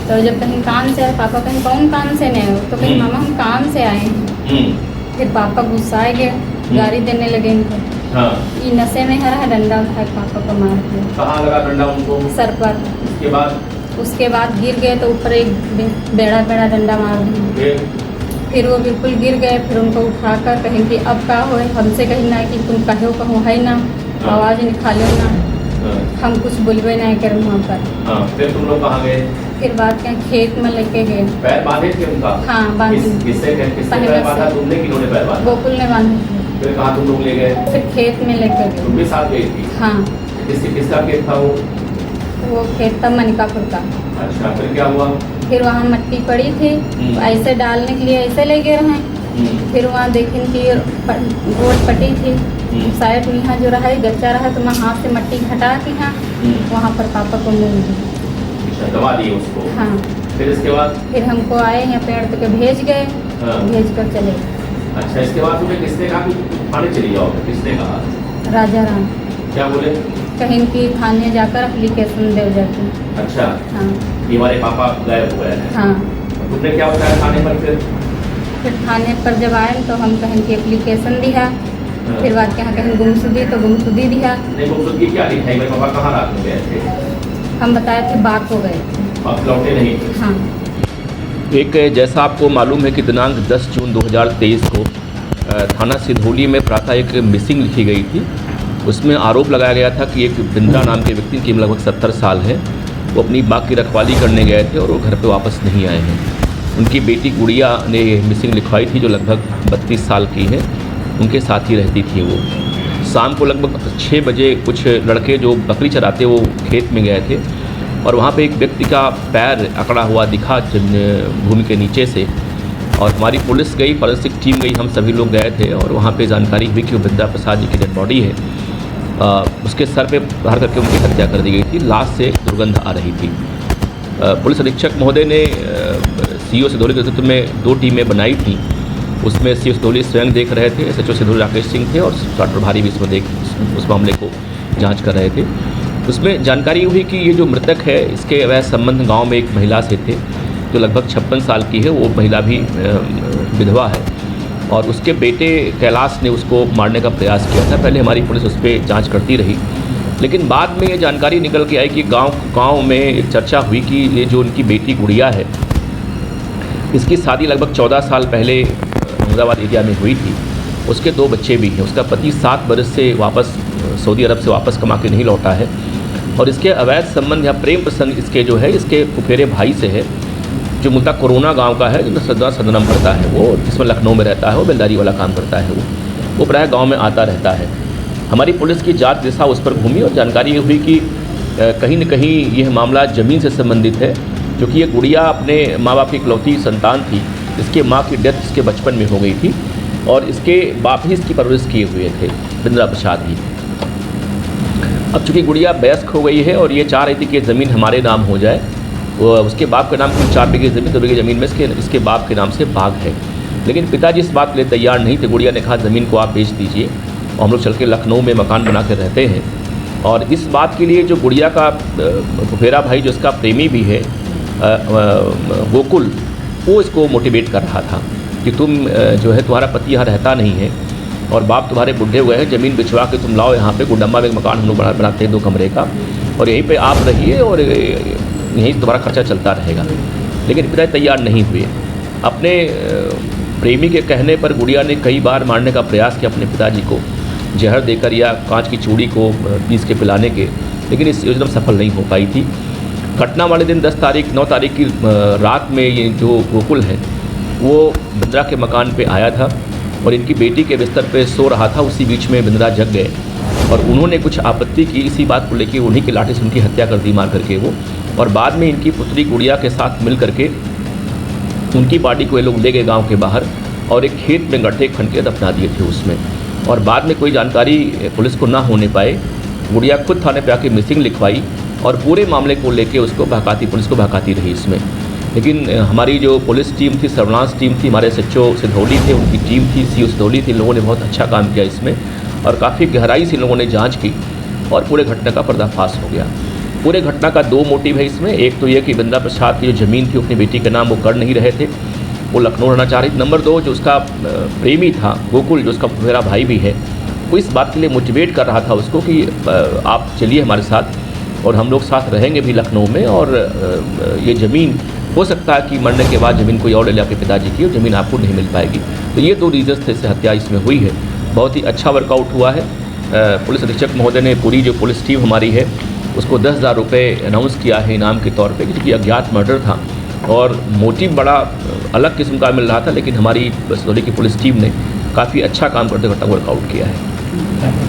तो जब कहीं काम से आए, पापा कहीं कौन काम से नहीं हो, तो कहीं मामा हम काम से आए हैं। फिर पापा गुस्साए गए, गाड़ी देने लगे इनको। हाँ। ये नशे में हरा डंडा उठाए पापा को मार दिया। कहाँ लगा डंडा उनको? सर पर। उसके बाद गिर गए तो ऊपर एक बेड़ा डंडा मार दिया। फिर वो बिल्कुल गिर गए। फिर उनको उठाकर कहें कि अब का हो, हमसे कहीं ना कि तुम कहो है ना, आवाज़ निकालो ना, हम कुछ बोलबे नहीं कर वहाँ पर। फिर तुम लोग कहाँ गए? फिर बात क्या, खेत में लेके गए। पैर बांधे थे उनका? हाँ बांधे। किससे पैर बांधा तुमने, किन्होंने पैर बांधा? गोकुल ने बांधे थे। फिर कहाँ तुम लोग ले गए? फिर खेत में लेकर गए। तुम भी साथ गई थी? हाँ। किसका खेत था वो खेत था मनिकापुर का। अच्छा, फिर क्या हुआ? फिर वहाँ मिट्टी पड़ी थी, ऐसे डालने के लिए ऐसे ले गए हैं। फिर वहाँ देखें कि रोड पटी थी, साइड में यहाँ जो रहा है गच्चा रहा, तो मैं हाथ से मिट्टी हटा के यहाँ वहाँ पर पापा को मिल गई। अच्छा, दबा दिए उसको? हाँ। फिर इसके बाद? फिर हमको आए यहाँ पेड़ तक भेज गए। हाँ। भेज कर चले। अच्छा, इसके बाद तुम्हें किसने कहा कि थाने चली जाओ? किसने कहा? राजा राम। क्या बोले? कहीं कि थाने जाकर एप्लीकेशन दे जाती। अच्छा। हाँ। ये हमारे पापा गायब हुए हैं? हाँ। तुमने क्या बताया थाने पर? फिर थाने पर जब आए तो हम कहें कि एप्लीकेशन दिया। फिर बात क्या कहें गुमशुदी, तो गुमशुदी दिया। नहीं, गुमशुदी क्या लिखाई? मेरे पापा कहाँ रात में गए थे? हम बताए थे बात हो गए थे। आप लौटे नहीं थे? हाँ। एक जैसा आपको मालूम है कि दिनांक 10 जून 2023 को थाना सिधौली में प्रातः एक मिसिंग लिखी गई थी। उसमें आरोप लगाया गया था कि एक बिंद्रा नाम के व्यक्ति की लगभग 70 साल है, वो अपनी बाग की रखवाली करने गए थे और वो घर पे वापस नहीं आए हैं। उनकी बेटी गुड़िया ने मिसिंग लिखवाई थी, जो लगभग 32 साल की है, उनके साथ ही रहती थी। वो शाम को लगभग 6 बजे कुछ लड़के जो बकरी चराते वो खेत में गए थे और वहाँ पे एक व्यक्ति का पैर अकड़ा हुआ दिखा भूमि के नीचे से, और हमारी पुलिस गई, फॉरेंसिक टीम गई, हम सभी लोग गए थे और वहाँ पे जानकारी हुई कि वो बिंद्रा प्रसाद जी की डेड बॉडी है। उसके सर पे प्रहार करके उनकी हत्या कर दी गई थी। लाश से दुर्गंध आ रही थी। पुलिस अधीक्षक महोदय ने सीओ सिधौली के नेतृत्व में 2 टीमें बनाई थी। उसमें सीओ सिधौली स्वयं देख रहे थे, एसएचओ सिधौली राकेश सिंह थे और स्वास्थ्य प्रभारी भी उस मामले को जांच कर रहे थे। उसमें जानकारी हुई कि ये जो मृतक है, इसके अवैध संबंध गांव में एक महिला से थे जो लगभग 56 साल की है। वो महिला भी विधवा है और उसके बेटे कैलाश ने उसको मारने का प्रयास किया था। पहले हमारी पुलिस उस पर जाँच करती रही, लेकिन बाद में ये जानकारी निकल के आई कि गांव में एक चर्चा हुई कि ये जो उनकी बेटी गुड़िया है, इसकी शादी लगभग 14 साल पहले अहमदाबाद एरिया में हुई थी। उसके 2 बच्चे भी हैं। उसका पति 7 बरस से वापस सऊदी अरब से वापस कमा के नहीं लौटा है और इसके अवैध संबंध या प्रेम प्रसंग इसके जो है, इसके फुफेरे भाई से है, जो मुल्ता कोरोना गांव का है, जो सदनम पड़ता है, वो इसमें लखनऊ में रहता है, वो बेलदारी वाला काम करता है। वो प्रायः गाँव में आता रहता है। हमारी पुलिस की जांच दिशा उस पर घूमी और जानकारी हुई कि कहीं न कहीं यह मामला ज़मीन से संबंधित है, क्योंकि ये गुड़िया अपने माँ बाप की इकलौती संतान थी। इसके माँ की डेथ इसके बचपन में हो गई थी और इसके बाप ही इसकी परवरिश किए हुए थे, बिंद्रा प्रसाद ही। अब चूँकि गुड़िया वयस्क हो गई है और ये चाह रही थी कि ज़मीन हमारे नाम हो जाए, वो उसके बाप के नाम की 4 बीघे ज़मीन, 2 बीघे ज़मीन में इसके बाप के नाम से बाग है। लेकिन पिताजी इस बात के लिए तैयार नहीं थे। गुड़िया ने कहा ज़मीन को आप बेच दीजिए और हम लोग चल के लखनऊ में मकान बना कर रहते हैं। और इस बात के लिए जो गुड़िया का फुफेरा भाई, जो इसका प्रेमी भी है, गोकुल, वो इसको मोटिवेट कर रहा था कि तुम जो है, तुम्हारा पति यहाँ रहता नहीं है और बाप तुम्हारे बुढ़े हुए हैं, ज़मीन बिछवा के तुम लाओ यहाँ पे गुडम्बा में एक मकान हम लोग बनाते हैं 2 कमरे का, और यहीं पे आप रहिए और यहीं तुम्हारा खर्चा चलता रहेगा। लेकिन पिता तैयार नहीं हुए। अपने प्रेमी के कहने पर गुड़िया ने कई बार मारने का प्रयास किया अपने पिताजी को, जहर देकर या कांच की चूड़ी को पीस के पिलाने के, लेकिन इस योजना सफल नहीं हो पाई थी। घटना वाले दिन 9 तारीख की रात में ये जो गोकुल है, वो बिंद्रा के मकान पे आया था और इनकी बेटी के बिस्तर पे सो रहा था। उसी बीच में बिंद्रा जग गए और उन्होंने कुछ आपत्ति की। इसी बात को लेकर उन्हीं की लाठी से उनकी हत्या कर दी मार करके वो, और बाद में इनकी पुत्री गुड़िया के साथ मिल करके उनकी बॉडी को ये लोग ले गए गाँव के बाहर और एक खेत में गड्ढे खन के दफना दिए थे उसमें। और बाद में कोई जानकारी पुलिस को ना होने पाए, गुड़िया खुद थाने पे आके मिसिंग लिखवाई और पूरे मामले को लेके उसको पुलिस को भड़काती रही इसमें। लेकिन हमारी जो पुलिस टीम थी, सर्विलांस टीम थी, हमारे एसएचओ सिधौली थे, उनकी टीम थी, सीओ सिधौली थी, इन लोगों ने बहुत अच्छा काम किया इसमें और काफ़ी गहराई से इन लोगों ने जाँच की और पूरे घटना का पर्दाफाश हो गया। पूरे घटना का दो मोटिव है इसमें। एक तो ये कि बिंद्रा प्रसाद की जो ज़मीन थी अपनी बेटी के नाम वो कर नहीं रहे थे, वो लखनऊ रहना चाह रही थी। नंबर दो, जो उसका प्रेमी था गोकुल, जो उसका मेरा भाई भी है, वो इस बात के लिए मोटिवेट कर रहा था उसको कि आप चलिए हमारे साथ और हम लोग साथ रहेंगे भी लखनऊ में, और ये ज़मीन हो सकता है कि मरने के बाद ज़मीन कोई और ले ले आपके पिताजी की, और ज़मीन आपको नहीं मिल पाएगी। तो ये दो रीज़न्स थे इससे हत्या इसमें हुई है। बहुत ही अच्छा वर्कआउट हुआ है। पुलिस अधीक्षक महोदय ने पूरी जो पुलिस टीम हमारी है उसको 10,000 रुपये अनाउंस किया है इनाम के तौर पे, क्योंकि अज्ञात मर्डर था और मोटिव बड़ा अलग किस्म का मिल रहा था, लेकिन हमारी सिधौली की पुलिस टीम ने काफ़ी अच्छा काम करते हुए वर्कआउट किया है।